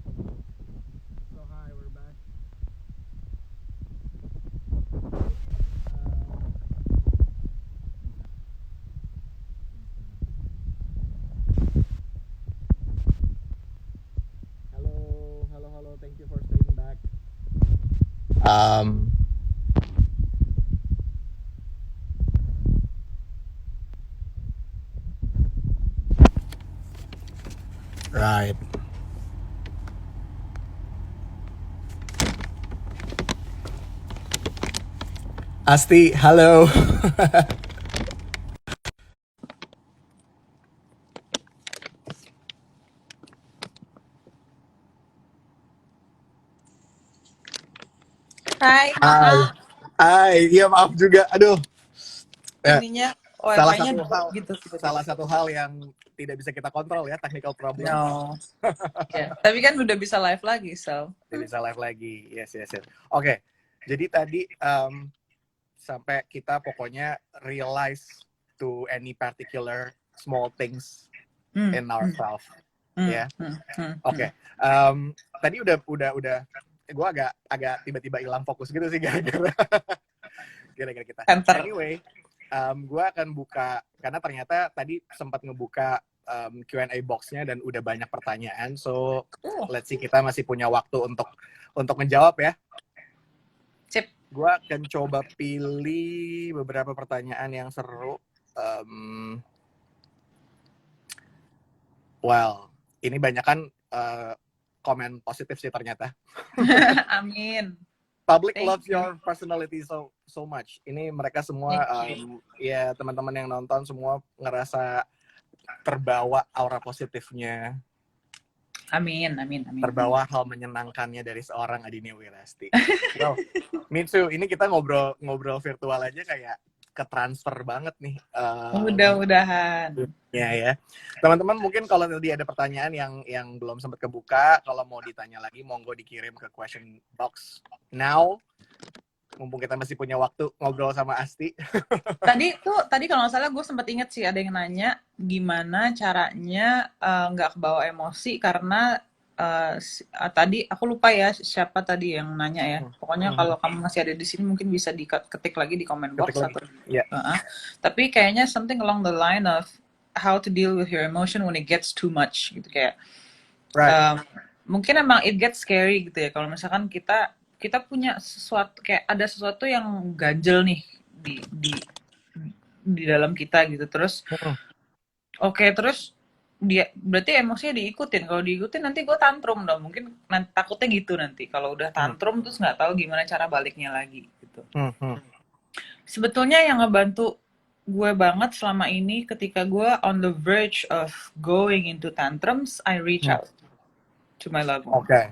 So hi, we're back. Hello, hello, hello. Thank you for staying back. Um, right. Asti, halo. Hai, Hai. maaf. Hai, iya maaf juga. Aduh, ya, Ininya salah wifi-nya satu hal, gitu salah tiba-tiba. satu hal yang tidak bisa kita kontrol ya, technical problem. No. Ya, tapi kan udah bisa live lagi, so. Tidak bisa live lagi. Yes, yes, yes. Oke. Jadi tadi sampai kita pokoknya realize to any particular small things Hmm, in hmm, ourselves. hmm, Ya. hmm, hmm, Oke. Tadi udah gue agak tiba-tiba hilang fokus gitu sih gara-gara kita. Center. Anyway, gue akan buka karena ternyata tadi sempat ngebuka Q&A box-nya dan udah banyak pertanyaan. So let's see, kita masih punya waktu untuk menjawab ya. Sip. Gue akan coba pilih beberapa pertanyaan yang seru. Well, ini banyak kan komen positif sih ternyata. Amin. Public Thank loves you. your personality so much. Ini mereka semua, Thank you. ya teman-teman yang nonton semua ngerasa terbawa aura positifnya, Amin, amin, amin. terbawa hal menyenangkannya dari seorang Adinia Wirasti. Well, me too. Ini kita ngobrol virtual aja kayak ketransfer banget nih. Mudah-mudahan. Ya. Teman-teman mungkin kalau tadi ada pertanyaan yang belum sempat kebuka, kalau mau ditanya lagi monggo dikirim ke question box now. Mumpung kita masih punya waktu ngobrol sama Asti. Tadi kalau nggak salah gue sempat inget sih ada yang nanya gimana caranya nggak kebawa emosi karena tadi aku lupa ya siapa tadi yang nanya ya. Pokoknya kalau kamu masih ada di sini mungkin bisa diketik lagi di comment box atau Ya. tapi kayaknya something along the line of how to deal with your emotion when it gets too much gitu kayak Right. mungkin emang it gets scary gitu ya kalau misalkan kita punya sesuatu kayak ada sesuatu yang ganjel nih di dalam kita gitu terus oke, terus dia berarti emosinya diikutin kalau diikutin nanti gue tantrum dong mungkin nanti, takutnya gitu nanti kalau udah tantrum terus nggak tahu gimana cara baliknya lagi gitu. Sebetulnya yang ngebantu gue banget selama ini ketika gue on the verge of going into tantrums, I reach out to my loved ones. Okay.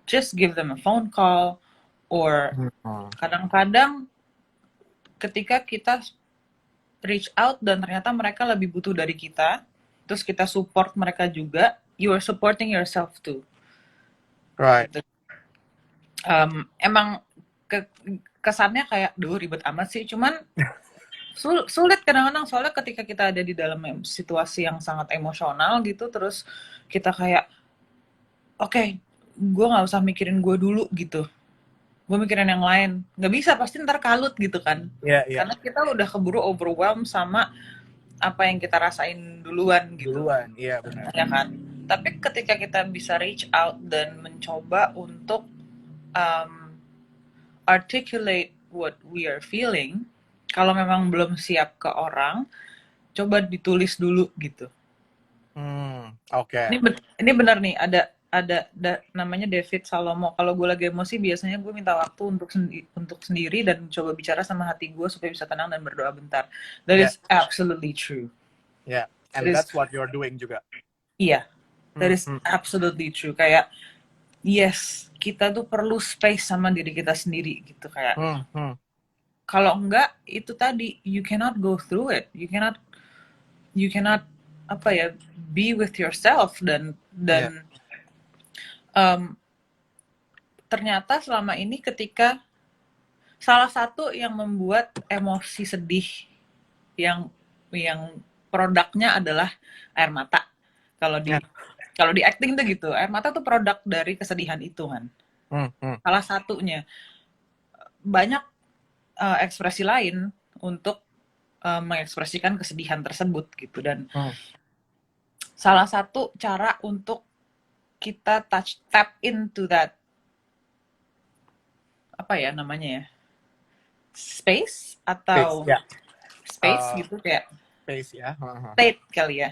Just give them a phone call or kadang-kadang ketika kita reach out dan ternyata mereka lebih butuh dari kita, terus kita support mereka juga, you are supporting yourself too. Right. Gitu. Emang kesannya kayak, duh ribet amat sih, cuman sulit kadang-kadang soalnya ketika kita ada di dalam situasi yang sangat emosional gitu, terus kita kayak, oke, gue nggak usah mikirin gue dulu gitu. Gue mikirin yang lain, nggak bisa pasti ntar kalut gitu kan, karena kita udah keburu overwhelmed sama apa yang kita rasain duluan gitu. Iya benar. Ya kan. Tapi ketika kita bisa reach out dan mencoba untuk articulate what we are feeling, kalau memang belum siap ke orang, coba ditulis dulu gitu. Oke. Ini benar nih, ada namanya David Salomo. Kalau gue lagi emosi, biasanya gue minta waktu untuk sendiri dan coba bicara sama hati gue supaya bisa tenang dan berdoa bentar. That is absolutely true. Yeah, and that's what you're doing juga. Iya, that is absolutely true. Kayak, yes, kita tuh perlu space sama diri kita sendiri gitu kayak. Kalau enggak, itu tadi you cannot go through it. You cannot apa ya, be with yourself dan ternyata selama ini ketika salah satu yang membuat emosi sedih yang produknya adalah air mata. Kalau di Kalau di acting tuh gitu, air mata tuh produk dari kesedihan itu kan. Salah satunya. Banyak ekspresi lain untuk mengekspresikan kesedihan tersebut gitu, dan salah satu cara untuk kita tap into that, apa ya namanya ya, space atau Ya. space gitu, kayak Space ya. state kali ya.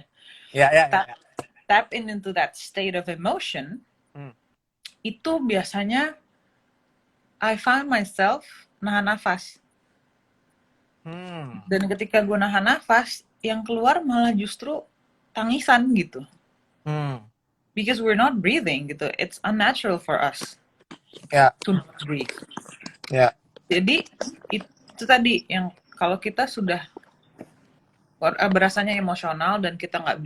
Ya. Tap into that state of emotion. Itu biasanya I find myself nahan nafas. Dan ketika gue nahan nafas, yang keluar malah justru tangisan gitu. Because we're not breathing gitu. It's unnatural for us to not breathe. Jadi itu tadi yang kalau kita sudah berasanya emosional dan kita nggak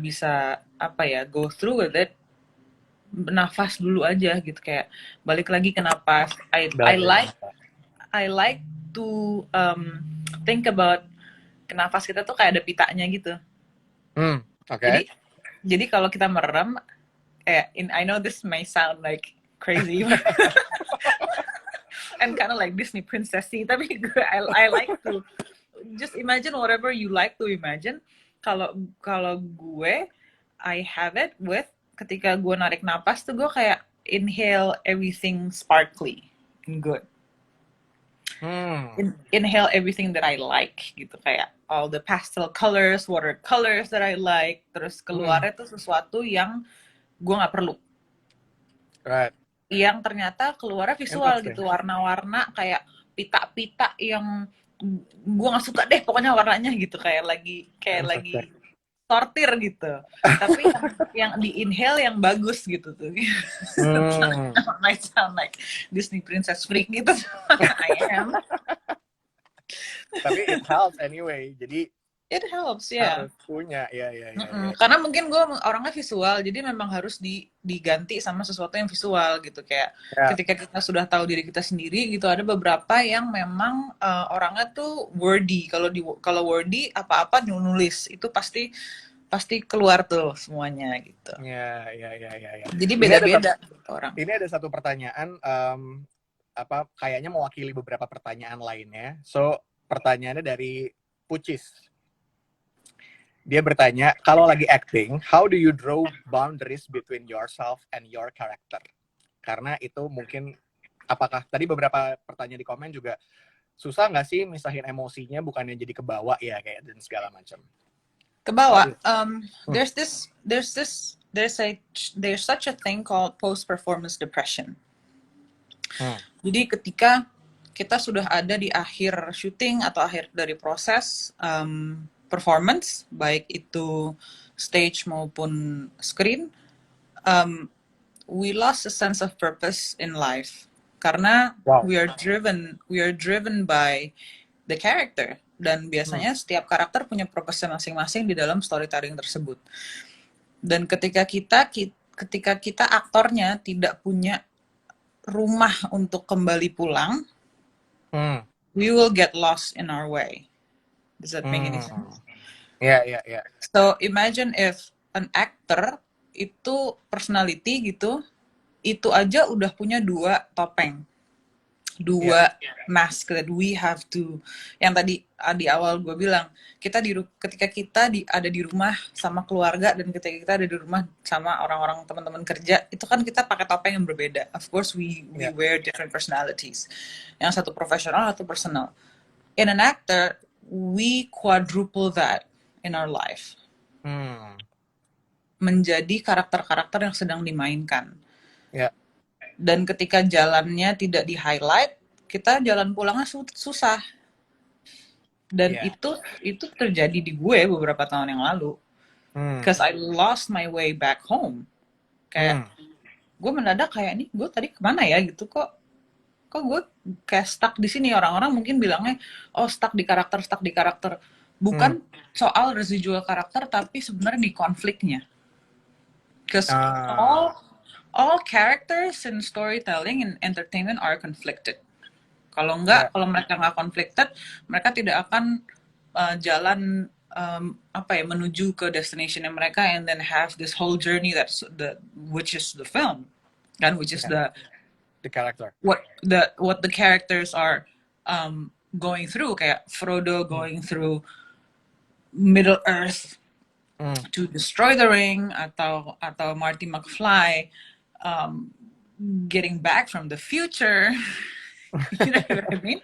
bisa apa ya, go through with it, nafas dulu aja gitu, kayak balik lagi ke napas. I like to think about nafas kita tuh kayak ada pitanya gitu. Jadi kalau kita merem, I know this may sound like crazy and kind of like Disney princessy, tapi I like to just imagine whatever you like to imagine. Kalau gue, I have it with ketika gue narik napas tuh gue kayak inhale everything sparkly and good. Inhale everything that I like gitu, kayak all the pastel colors, watercolors that I like, terus keluarnya tuh sesuatu yang gue nggak perlu. Yang ternyata keluarnya visual gitu, warna-warna kayak pita-pita yang gue nggak suka deh pokoknya warnanya gitu, kayak lagi sortir gitu, tapi yang di inhale yang bagus gitu tuh. Might sound like Disney princess freak gitu. I am. Tapi it helps anyway, jadi it helps ya. Harus punya, ya. Karena mungkin gue orangnya visual, jadi memang harus diganti sama sesuatu yang visual gitu, kayak ketika kita sudah tahu diri kita sendiri gitu, ada beberapa yang memang orangnya tuh wordy. Kalau wordy apa-apa nulis itu pasti keluar tuh semuanya gitu. Ya. Jadi beda-beda orang. Ini ada satu pertanyaan kayaknya mewakili beberapa pertanyaan lainnya. So, pertanyaannya dari Pucis. Dia bertanya, kalau lagi acting, how do you draw boundaries between yourself and your character? Karena itu mungkin, apakah tadi beberapa pertanyaan di komen juga, susah nggak sih misahin emosinya, bukannya jadi kebawa ya, kayak dan segala macam. Kebawa. There's such a thing called post-performance depression. Jadi ketika kita sudah ada di akhir syuting atau akhir dari proses performance, baik itu stage maupun screen, we lost a sense of purpose in life karena we are driven by the character, dan biasanya setiap karakter punya purpose masing-masing di dalam storytelling tersebut. Dan ketika kita aktornya tidak punya rumah untuk kembali pulang, we will get lost in our way. Does that make any sense? Yeah. So imagine if an actor itu personality gitu, itu aja udah punya 2 topeng, 2 mask that we have to. Yang tadi di awal gue bilang, ketika kita ada di rumah sama keluarga dan ketika kita ada di rumah sama orang-orang teman-teman kerja, itu kan kita pakai topeng yang berbeda. Of course we wear different personalities. Yang satu profesional, satu personal. In an actor, we quadruple that in our life. Menjadi karakter-karakter yang sedang dimainkan. Dan ketika jalannya tidak di-highlight, kita jalan pulangnya susah. Dan itu terjadi di gue beberapa tahun yang lalu. Because I lost my way back home. Kayak gue mendadak kayak, nih gue tadi kemana ya gitu, kok gue kayak stuck di sini. Orang-orang mungkin bilangnya, oh stuck di karakter. Bukan soal residual karakter, tapi sebenarnya di konfliknya. Because all characters in storytelling and entertainment are conflicted. Kalau mereka nggak conflicted, mereka tidak akan jalan menuju ke destination mereka, and then have this whole journey which is the film, kan, which is Yeah. The character. what the characters are going through, kayak Frodo going through Middle Earth to destroy the ring, atau Marty McFly getting back from the future. You know what I mean?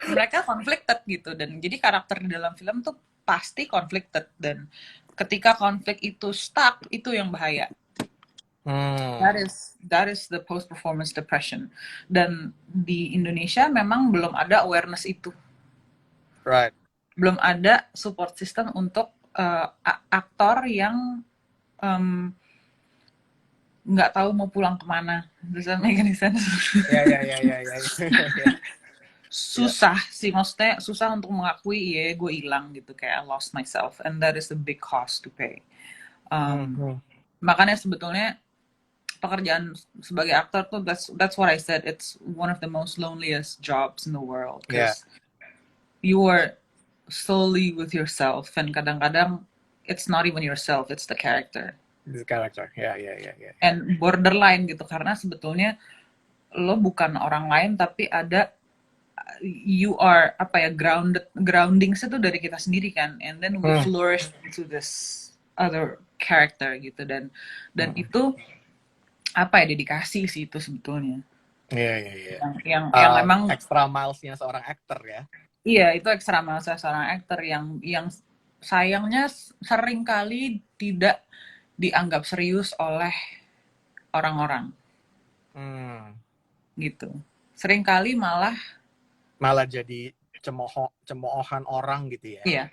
Mereka conflicted gitu, dan jadi karakter di dalam film tuh pasti conflicted, dan ketika konflik itu stuck, itu yang bahaya. That is the post performance depression, dan di Indonesia memang belum ada awareness itu. Right. Belum ada support system untuk aktor yang nggak tahu mau pulang kemana. Does that make any sense? Ya. Susah sih, maksudnya susah untuk mengakui ya gue hilang gitu, kayak I lost myself, and that is a big cost to pay. Makanya sebetulnya pekerjaan sebagai aktor tuh, that's what I said, it's one of the most loneliest jobs in the world, because you are solely with yourself, and kadang-kadang it's not even yourself, it's the character. The character, yeah. And borderline gitu, karena sebetulnya lo bukan orang lain, tapi ada you are grounding itu dari kita sendiri kan, and then we flourish into this other character gitu, dan itu dedikasi sih itu sebetulnya. Iya. Yang memang extra milesnya seorang aktor ya. Iya, itu extra miles seorang aktor yang sayangnya sering kali tidak dianggap serius oleh orang-orang. Gitu. Sering kali malah jadi cemoohan orang gitu ya. Iya.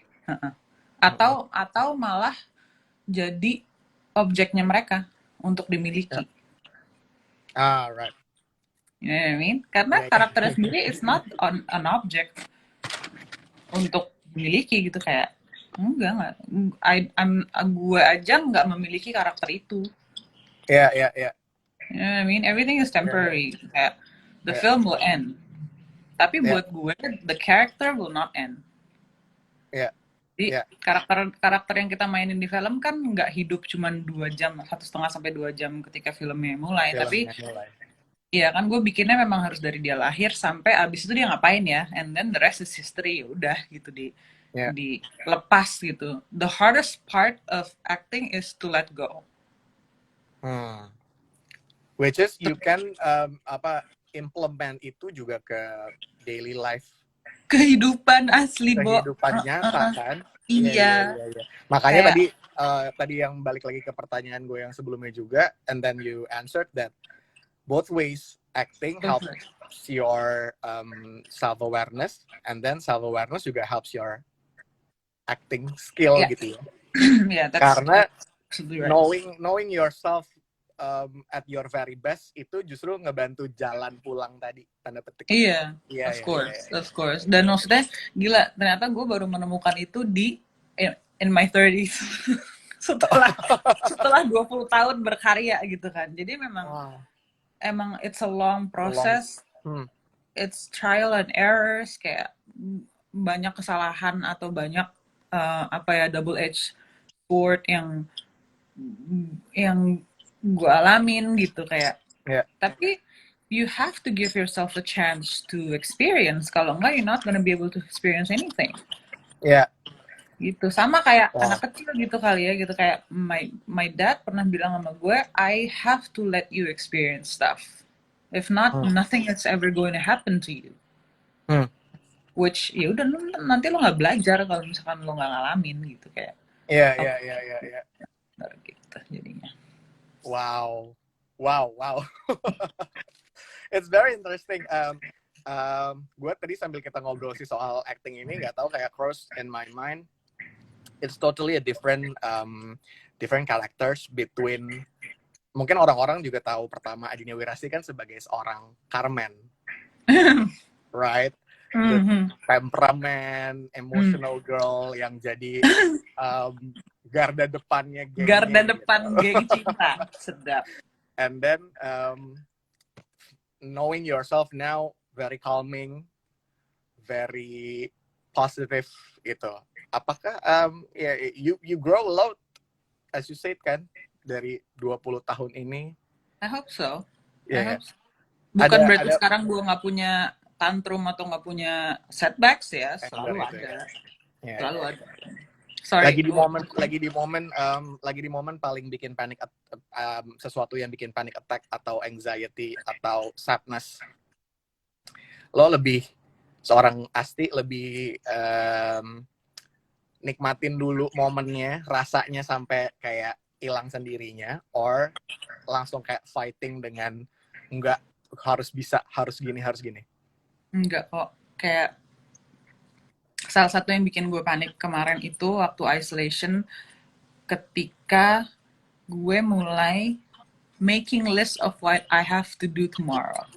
Atau malah jadi objeknya mereka untuk dimiliki. Right. You know what I mean? Karena karakternya sendiri is not an object untuk dimiliki gitu, kayak enggak. Gue aja nggak memiliki karakter itu. Iya. You know what I mean? Everything is temporary. Kayak the film will end. Tapi buat gue, the character will not end. Jadi karakter yang kita mainin di film kan nggak hidup cuma 2 jam, 1,5 sampai 2 jam ketika filmnya mulai. Tapi iya kan, gue bikinnya memang harus dari dia lahir sampai abis itu dia ngapain ya, and then the rest is history. Udah gitu, dilepas gitu. The hardest part of acting is to let go. Which is you can implement itu juga ke daily life, kehidupan asli, kehidupan nyata kan. Iya. Makanya tadi yang balik lagi ke pertanyaan gue yang sebelumnya juga, and then you answered that both ways acting helps your self awareness, and then self awareness juga helps your acting skill gitu ya. Karena knowing yourself at your very best itu justru ngebantu jalan pulang tadi, tanda petik. Iya, of course. Dan maksudnya gila, ternyata gue baru menemukan itu in my 30s. setelah 20 tahun berkarya gitu kan. Jadi emang it's a long process. It's trial and errors, kayak banyak kesalahan atau banyak double edged sword yang gue alamin gitu, kayak. Tapi you have to give yourself a chance to experience. Kalau enggak, you're not gonna be able to experience anything. Gitu, sama kayak anak kecil gitu kali ya, gitu, kayak my dad pernah bilang sama gue, I have to let you experience stuff. If not, nothing is ever going to happen to you. Which ya udah, nanti lo nggak belajar kalau misalkan lo nggak ngalamin gitu, kayak. Iya. Gitu jadinya. Wow. It's very interesting. Gue tadi sambil kita ngobrol sih soal acting ini, nggak tahu kayak cross in my mind. It's totally a different characters between, mungkin orang-orang juga tahu pertama Adinia Wirasti kan sebagai seorang Carmen, right? The temperamen, emotional girl yang jadi garda depannya gengnya. Garda depan geng cinta, sedap. And then knowing yourself now, very calming, very positive gitu. apakah ya you grow a lot as you said kan dari 20 tahun ini. I hope so. Ya, I ya. hope so. Bukan berarti Ada sekarang gue nggak punya tantrum atau nggak punya setbacks ya, selalu anger itu ya. ada, Ya, selalu ya. ada. Sorry, Lagi di momen paling bikin panic sesuatu yang bikin panic attack atau anxiety atau sadness, lo lebih seorang Asti lebih nikmatin dulu momennya, rasanya sampai kayak hilang sendirinya, or langsung kayak fighting dengan enggak, harus bisa, harus gini. enggak kok. Kayak salah satu yang bikin gue panik kemarin itu waktu isolation, ketika gue mulai making list of what I have to do tomorrow.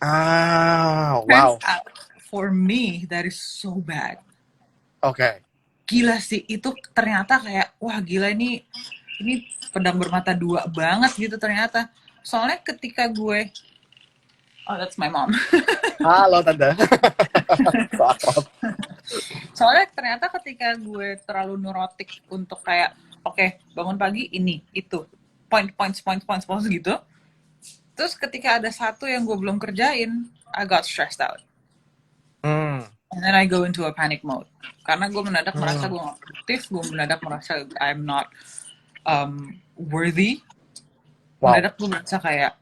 Wow. Turns out, for me, that is so bad. Oke. Gila sih, itu ternyata kayak, wah gila ini pedang bermata dua banget gitu ternyata. Soalnya ketika gue, oh that's my mom. Halo tante. So akrab. Soalnya ternyata ketika gue terlalu neurotik untuk kayak, oke, bangun pagi ini, itu, points gitu. Terus ketika ada satu yang gue belum kerjain, I got stressed out. And then I go into a panic mode. Karena gue mendadak merasa gue gak produktif, gue mendadak merasa I'm not worthy. Wow. Mendadak gue merasa kayak,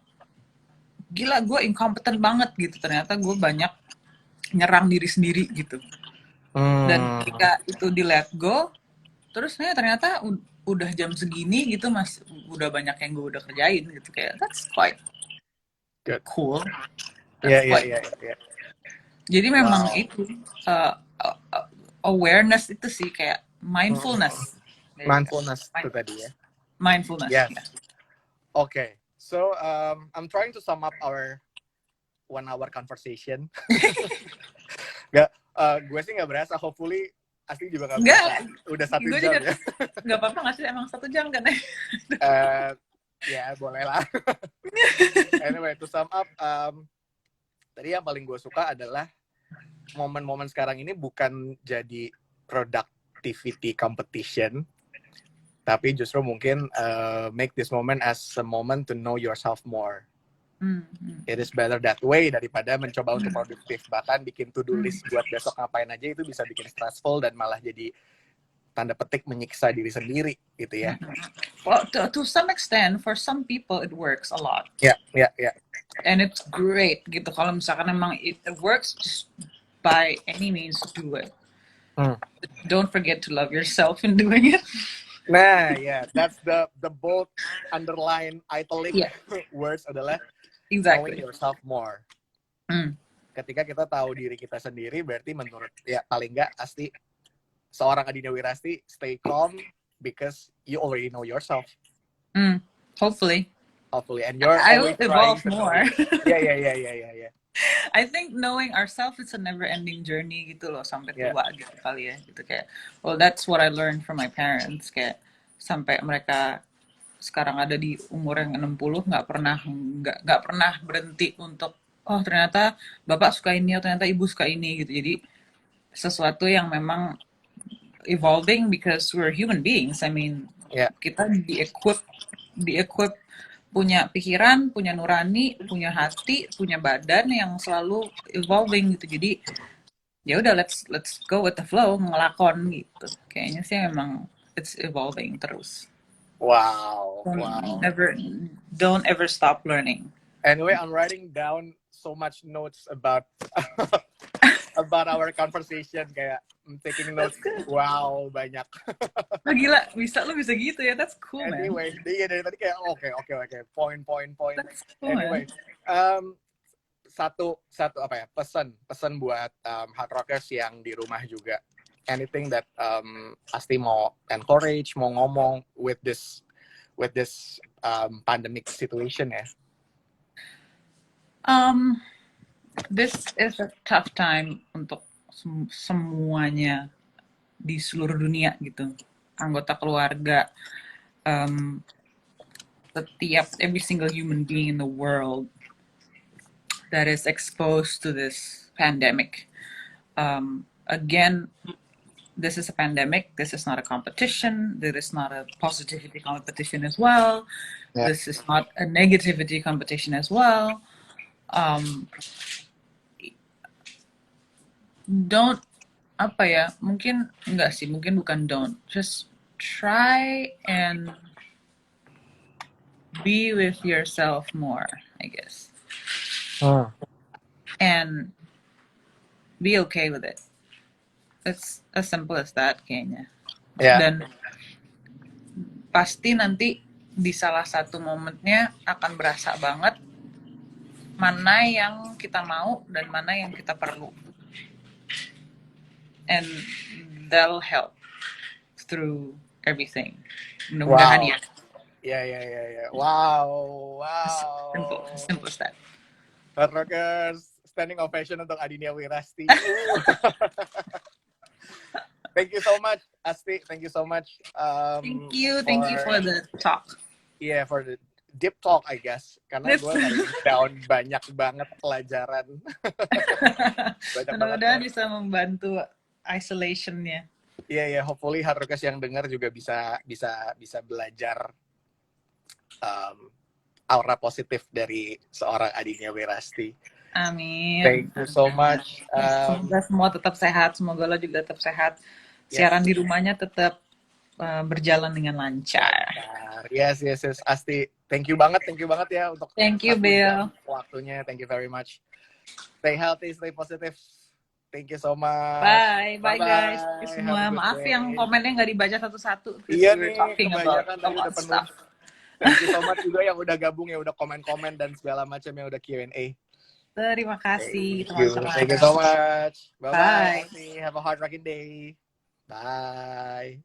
gila gue incompetent banget gitu. Ternyata gue banyak nyerang diri sendiri gitu. Dan ketika itu di let go, terus ternyata udah jam segini gitu, udah banyak yang gue udah kerjain gitu. Kayak, that's quite Good. cool. Iya. Jadi memang itu awareness itu sih, kayak mindfulness. Mindfulness itu tadi ya. Mindfulness. Yes. Yeah. Okay. So I'm trying to sum up our 1 hour conversation. Gue sih nggak berasa. Hopefully Asti juga nggak berasa. Udah 1 gue jam juga, ya. Nggak apa-apa nggak sih, emang 1 jam kan? Ya boleh lah. Anyway, to sum up, tadi yang paling gue suka adalah momen-momen sekarang ini bukan jadi productivity competition, tapi justru mungkin make this moment as a moment to know yourself more. It is better that way daripada mencoba untuk produktif. Bahkan bikin to-do list buat besok ngapain aja itu bisa bikin stressful dan malah jadi tanda petik menyiksa diri sendiri gitu ya. Well, to some extent, for some people it works a lot. Yeah. And it's great gitu. Kalau misalkan emang it works, just by any means do it. Don't forget to love yourself in doing it. Nah, yeah, that's the bold underline italic words adalah knowing yourself more. Ketika kita tahu diri kita sendiri, berarti menurut ya paling nggak Asti, seorang Adina Wirasti, stay calm because you already know yourself. Hopefully, and you're I always will evolve more. Yeah. I think knowing ourselves is a never-ending journey gitu loh, sampai tua gitu kali ya, gitu kayak. Well, that's what I learned from my parents, kayak sampai mereka sekarang ada di umur yang 60 nggak pernah berhenti untuk, oh ternyata bapak suka ini, atau ternyata ibu suka ini gitu. Jadi sesuatu yang memang evolving because we're human beings. I mean, kita di-equip punya pikiran, punya nurani, punya hati, punya badan yang selalu evolving gitu. Jadi ya udah, let's go with the flow, ngelakon gitu. Kayaknya sih memang it's evolving terus. Wow. Don't ever stop learning. Anyway, I'm writing down so much notes about about our conversation, kayak I'm taking notes. Wow, banyak. Gila, lu bisa gitu ya. That's cool, man. Anyway, dari tadi kayak oke. Point. That's cool, anyway, satu apa ya, pesan buat hard rockers yang di rumah juga. Anything that Asti mau encourage, mau ngomong with this pandemic situation ya? This is a tough time untuk semuanya di seluruh dunia gitu. Anggota keluarga, every single human being in the world that is exposed to this pandemic. Again, this is a pandemic. This is not a competition. There is not a positivity competition as well. Yeah. This is not a negativity competition as well. Don't apa ya? Mungkin enggak sih. Mungkin bukan don't. Just try and be with yourself more, I guess, and be okay with it. It's as simple as that kayaknya. Yeah. Dan pasti nanti di salah satu momennya akan berasa banget mana yang kita mau dan mana yang kita perlu. And that'll help through everything. Mudah-mudahan Wow. ya. Ya. Wow. Simple as that. Hard Rockers, standing ovation untuk Adinia Wirasti. Thank you so much, Asti. Thank you so much. Thank you for the talk. Yeah, for the deep talk, I guess. Karena gue down banyak banget pelajaran. Mudah-mudahan bisa membantu isolationnya. Iya, hopefully Hard Rockers yang dengar juga bisa belajar aura positif dari seorang Adinia Wirasti. Amin. Thank you so much. Semoga semua tetap sehat, semoga lo juga tetap sehat. Siaran di rumahnya tetap berjalan dengan lancar. Yes. Asti, thank you banget ya untuk Thank you, Bill. Waktunya. Thank you very much. Stay healthy, stay positive. Thank you so much. Bye guys. Semua maaf yang komennya nggak dibaca satu-satu. Iya nih, kebanyakan tadi udah penuh. Thank you so much juga yang udah gabung, yang udah komen-komen dan segala macam, yang udah Q&A. Terima kasih teman-teman. Thank you so much. Bye. Have a hard rocking day. Bye.